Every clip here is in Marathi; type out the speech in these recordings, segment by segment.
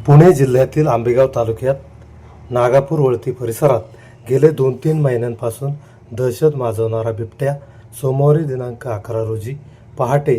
पुणे जिल्ह्यातील आंबेगाव तालुक्यात नागापूर वळती परिसरात गेले 2-3 महिन्यांपासून दहशत माजवणारा बिबट्या सोमवारी दिनांक 11 रोजी पहाटे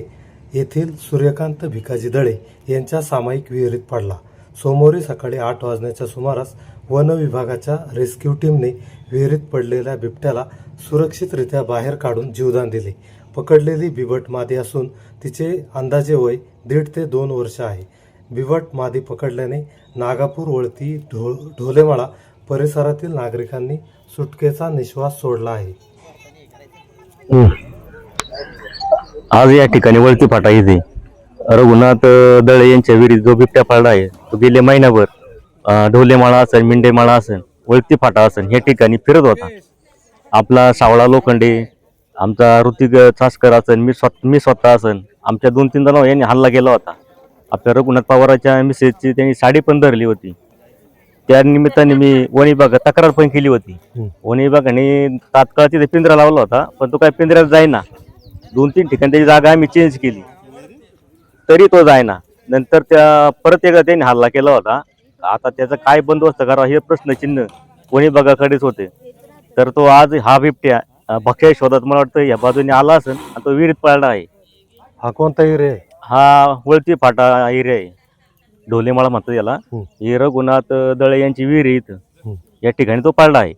येथील सूर्यकांत भिकाजी दळे यांच्या सामायिक विहिरीत पडला. सोमवारी सकाळी 8 वाजण्याच्या सुमारास वन विभागाच्या रेस्क्यू टीमने विहिरीत पडलेल्या बिबट्याला सुरक्षितरित्या बाहेर काढून जीवदान दिले. पकडलेली बिबट मादी असून तिचे अंदाजे वय 1.5 ते 2 वर्ष आहे. बिबट मादी पकडल्याने नागापूर वळती ढोलेमाळा परिसरातील नागरिकांनी सुटकेचा निश्वास सोडला आहे. आज या ठिकाणी वळती फाटा येथे रघुनाथ दळे यांच्या विहिरीत जो बिबट्या पडला आहे तो गेले महिनाभर ढोलेमाळा असेल, मिंडेमाळा असेल, वळती फाटा असेल या ठिकाणी फिरत होता. आपला सावळा लोखंडे, आमचा ऋतिक चासकर असेल, मी स्वतः असेल, आमच्या 2-3 जणांवर यांनी हल्ला केला होता. आपल्या रघुनाथ पवारांच्या मिसेसची त्यांनी साडी पण धरली होती. त्या निमित्ताने मी वन विभागात तक्रार पण केली होती. वन विभागाने तात्काळ तिथे पिंजरा लावला होता, पण तो काय पिंजऱ्यात जाईना. 2-3 ठिकाणी त्याची जागा आम्ही चेंज केली तरी तो जाईना. नंतर परत एकदा त्यांनी हल्ला केला होता. आता त्याचा काय बंदोबस्त करावा हे प्रश्नचिन्ह वन विभागाकडेच होते. तर तो आज हा बिबट्या भक्ष्या शोधात मला वाटतं या बाजूने आला असेल आणि तो विहिरीत पडला आहे. हा कोणता एरिया आहे? हा वळती फाटा एरिया आहे, ढोलेमाळा म्हणतो याला. हे रघुनाथ दळे यांची विहीर आहे इथं, या ठिकाणी तो पडला आहे.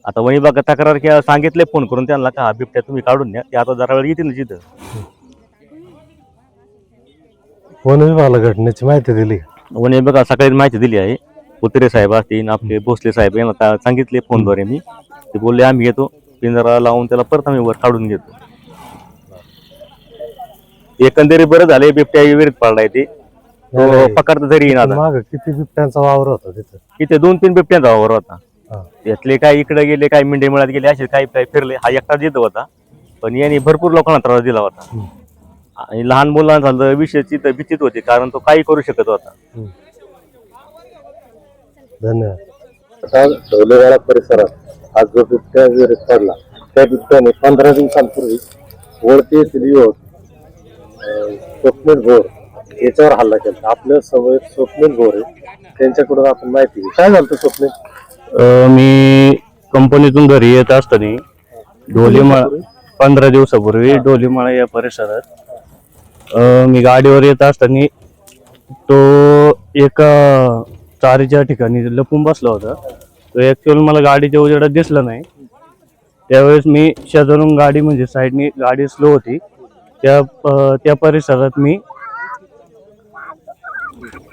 आता वन विभागात तक्रार सांगितले फोन करून त्यांना का हा बिबट्या तुम्ही काढून द्या, ते आता जरा वेळ येतील ना तिथं. वन विभागाला घटनेची माहिती दिली? वन विभागाला सकाळी माहिती दिली आहे. उतरे साहेब असतील, आपले भोसले साहेब यांना सांगितले फोनद्वारे मी. ते बोलले आम्ही येतो, पिंजरा लावून त्याला परत आम्ही वर काढून घेतो. एकंदरीत बरं झाले बिबट्या विहिरीत पडलाय. ते पकडता तरी येणार. माग किती बिबट्यांचा वावर होता तिथे? तिथे 2-3 बिबट्यांचा वावर होता. त्यातले काय इकडे गेले, काय मिंडेमाळ्यात गेले, असे काही फिरले. हा एकटा येत होता, पण यांनी भरपूर लोकांना त्रास दिला होता. आणि लहान मुलांना झालं विषय तिथं भीतीत होते, कारण तो काही करू शकत होता. धन्यवाद. ढोलेवाडा परिसरात आज जो बिबट्या विहिरीत पडला त्या बिबट्याने 15 दिवसांपूर्वी वळती येथील युवक स्वप्नील भोर याच्यावर हल्ला केला. आपल्या सवय स्वप्नील भोर त्यांच्याकडून आपण माहिती घेऊ. काय झालं स्वप्नील? मी कंपनीतून घरी येत असताना ढोलेमाळा 15 दिवसापूर्वी ढोलेमाळा या परिसरात मी गाडीवर येत असताना तो एका चारीच्या ठिकाणी लपून बसला होता. तो ऍक्च्युअली मला गाडीच्या उजेडात दिसला नाही. त्यावेळेस मी शेजारून गाडी म्हणजे साईडनी गाडी स्लो होती, त्या परिसरात मी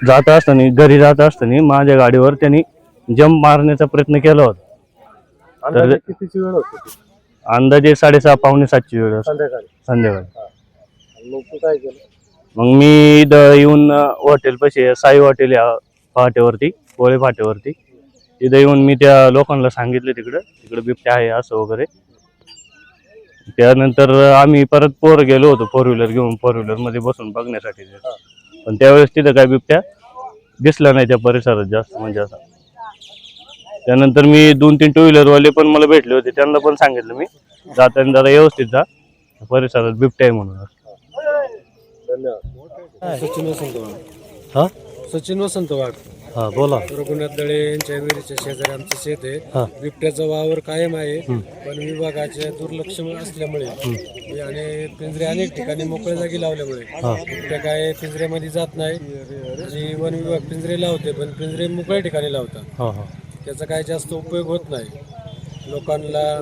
जात असताना घरी जात असताना माझ्या गाडीवर त्यांनी जंप मारण्याचा प्रयत्न केला होता. तर कितीची वेळ होती? अंदाजे 6:30 पावणे 7ची वेळ संध्याकाळी. मग तू काय केलं? मग मी इथं येऊन हॉटेल पाशी साई हॉटेल या फाट्यावरती, कोळे फाट्यावरती, तिथं येऊन मी त्या लोकांना सांगितलं तिकडे बिबट्या आहे असं वगैरे. त्यानंतर आम्ही परत गेलो होतो 4 व्हीलर घेऊन, 4 व्हीलर मध्ये बसून बघण्यासाठी. पण त्यावेळेस तिथं काय बिबट्या दिसला नाही त्या परिसरात जास्त म्हणजे असं. त्यानंतर मी 2-3 टू व्हीलर वाले पण मला भेटले होते, त्यांना पण सांगितलं मी जाताना जरा व्यवस्थित जा, परिसरात बिबट्या आहे म्हणून. धन्यवाद. सचिन वसंत वाघ. हा बोला. रघुनाथ दळे यांच्या विहिरीच्या शेजारी आमचं शेत आहे. बिबट्याचा वावर कायम आहे, पण विभागाचे दुर्लक्ष असल्यामुळे आणि पिंजरे अनेक ठिकाणी मोकळ्या जागी लावल्यामुळे बिबट्या काय पिंजऱ्यामध्ये जात नाही. जी वन विभाग पिंजरे लावते, पण पिंजरे मोकळ्या ठिकाणी लावतात. त्याचा काय जास्त उपयोग होत नाही. लोकांना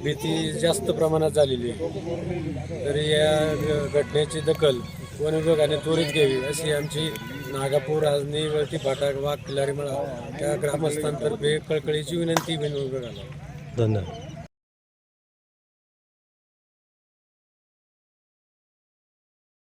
भीती जास्त प्रमाणात झालेली आहे. तरी या घटनेची दखल वन विभागाने त्वरित घ्यावी अशी आमची नागापूर, आजनी, वळती फाटा, वाघ, खिलारीमाळा त्या ग्रामस्थांतर्फे कळकळीची विनंती वन विभागाला. धन्यवाद.